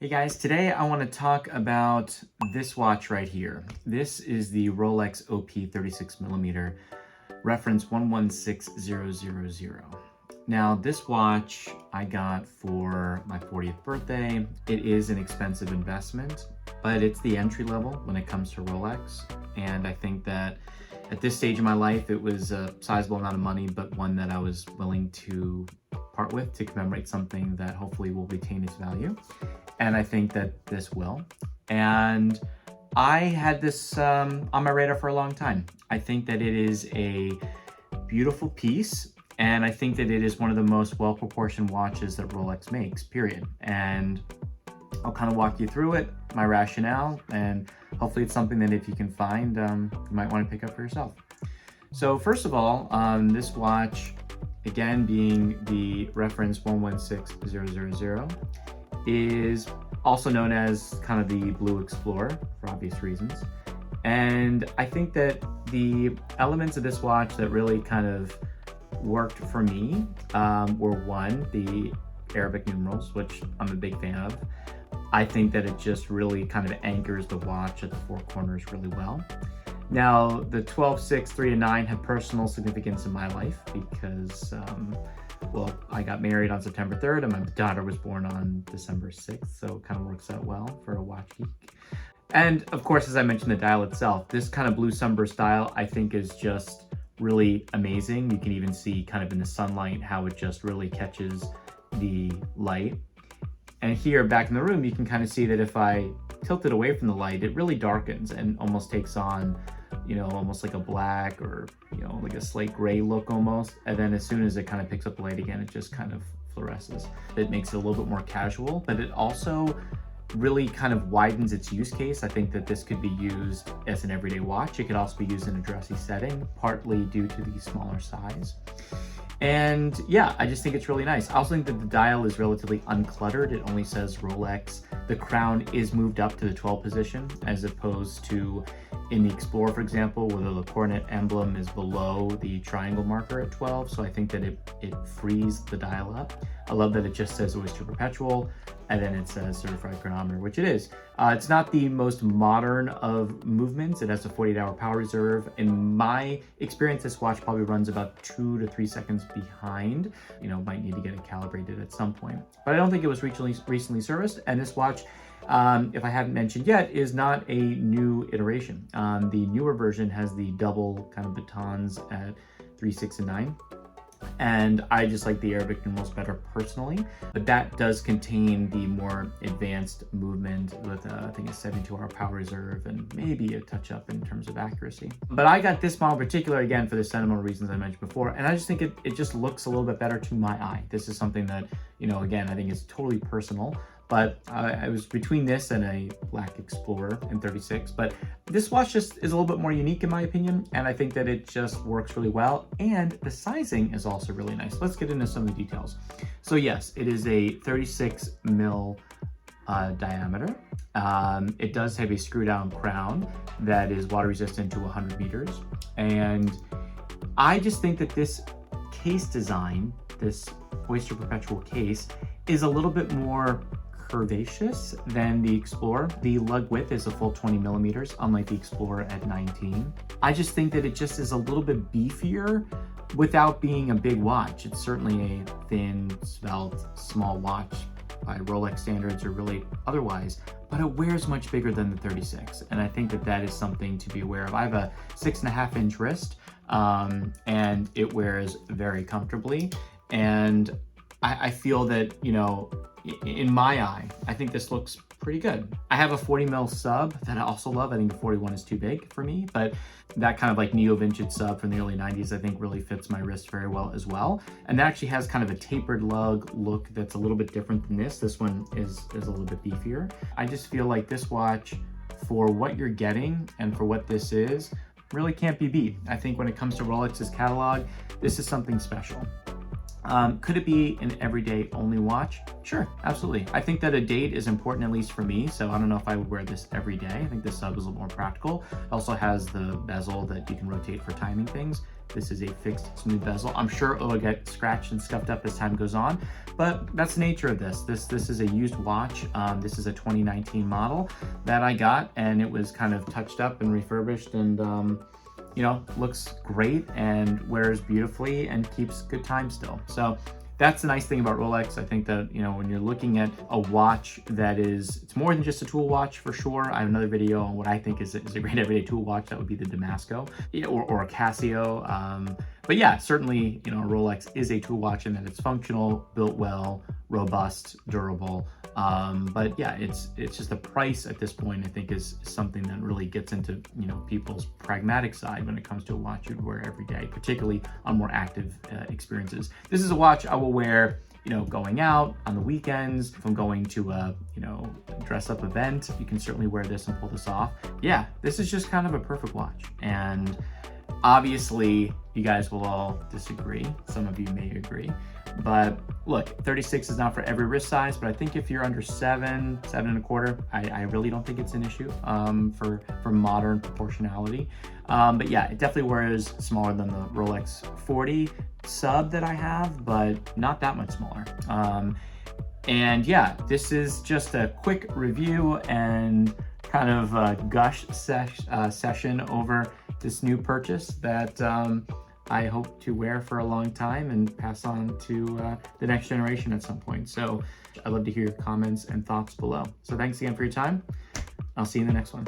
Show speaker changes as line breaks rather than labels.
Hey guys, today I want to talk about this watch right here. This is the Rolex OP 36mm reference 116000. Now this watch I got for my 40th birthday. It is an expensive investment, but it's the entry level when it comes to Rolex. And I think that at this stage of my life, it was a sizable amount of money, but one that I was willing to part with to commemorate something that hopefully will retain its value. And I think that this will. And I had this on my radar for a long time. I think that it is a beautiful piece, and I think that it is one of the most well-proportioned watches that Rolex makes, period. And I'll kind of walk you through it, my rationale, and hopefully it's something that if you can find, you might want to pick up for yourself. So first of all, this watch, again being the reference 116000, is also known as kind of the Blue Explorer for obvious reasons. And I think that the elements of this watch that really kind of worked for me were one, the Arabic numerals, which I'm a big fan of. I think that it just really kind of anchors the watch at the four corners really well. Now, the 12, 6, 3, and 9 have personal significance in my life because well, I got married on September 3rd and my daughter was born on December 6th, so it kind of works out well for a watch geek. And of course, as I mentioned, the dial itself, this kind of blue sunburst dial I think is just really amazing. You can even see kind of in the sunlight how it just really catches the light. And here back in the room, you can kind of see that if I tilt it away from the light, it really darkens and almost takes on, you know, almost like a black or, you know, like a slate gray look almost. And then as soon as it kind of picks up the light again, it just kind of fluoresces. It makes it a little bit more casual, but it also really kind of widens its use case. I think that this could be used as an everyday watch. It could also be used in a dressy setting, partly due to the smaller size. And yeah, I just think it's really nice. I also think that the dial is relatively uncluttered. It only says Rolex. The crown is moved up to the 12 position as opposed to in the Explorer, for example, where the coronet emblem is below the triangle marker at 12. So I think that it frees the dial up. I love that it just says Oyster Perpetual and then it says certified chronometer, which it is. It's not the most modern of movements. It has a 48-hour power reserve. In my experience, this watch probably runs about 2 to 3 seconds behind. You know, might need to get it calibrated at some point. But I don't think it was recently serviced. And this watch, if I haven't mentioned yet, is not a new iteration. The newer version has the double kind of batons at 3, 6, and 9. And I just like the Arabic numerals better personally, but that does contain the more advanced movement with I think a 72-hour power reserve and maybe a touch up in terms of accuracy. But I got this model in particular, again, for the sentimental reasons I mentioned before, and I just think it just looks a little bit better to my eye. This is something that, you know, again, I think is totally personal. But I was between this and a Black Explorer in 36. But this watch just is a little bit more unique in my opinion. And I think that it just works really well. And the sizing is also really nice. Let's get into some of the details. So yes, it is a 36 mil diameter. It does have a screw down crown that is water resistant to 100 meters. And I just think that this case design, this Oyster Perpetual case, is a little bit more curvaceous than the Explorer. The lug width is a full 20 millimeters, unlike the Explorer at 19. I just think that it just is a little bit beefier without being a big watch. It's certainly a thin, svelte, small watch by Rolex standards or really otherwise, but it wears much bigger than the 36. And I think that that is something to be aware of. I have a 6.5-inch wrist and it wears very comfortably. And I feel that, you know, in my eye, I think this looks pretty good. I have a 40 mil sub that I also love. I think the 41 is too big for me, but that kind of like neo vintage sub from the early 90s, I think really fits my wrist very well as well. And that actually has kind of a tapered lug look that's a little bit different than this. This one is a little bit beefier. I just feel like this watch, for what you're getting and for what this is, really can't be beat. I think when it comes to Rolex's catalog, this is something special. Could it be an everyday only watch? Sure, absolutely. I think that a date is important, at least for me, so I don't know if I would wear this every day. I think this sub is a little more practical. It also has the bezel that you can rotate for timing things. This is a fixed smooth bezel. I'm sure it'll get scratched and scuffed up as time goes on, but that's the nature of this. This is a used watch. This is a 2019 model that I got, and it was kind of touched up and refurbished, and you know, looks great and wears beautifully and keeps good time still. So that's the nice thing about Rolex. I think that, you know, when you're looking at a watch that is, it's more than just a tool watch for sure. I have another video on what I think is a great everyday tool watch. That would be the Damasco, or a Casio. But yeah, certainly, you know, a Rolex is a tool watch in that it's functional, built well, robust, durable. But yeah, it's just the price at this point, I think, is something that really gets into, you know, people's pragmatic side when it comes to a watch you'd wear every day, particularly on more active experiences. This is a watch I will wear, you know, going out on the weekends. If I'm going to a, you know, dress up event, you can certainly wear this and pull this off. Yeah, this is just kind of a perfect watch. And obviously, you guys will all disagree. Some of you may agree. But look, 36 is not for every wrist size, but I think if you're under 7.25, I really don't think it's an issue for modern proportionality. But yeah, it definitely wears smaller than the Rolex 40 sub that I have, but not that much smaller. And yeah, this is just a quick review and kind of a gush session over this new purchase that I hope to wear for a long time and pass on to the next generation at some point. So I'd love to hear your comments and thoughts below. So thanks again for your time. I'll see you in the next one.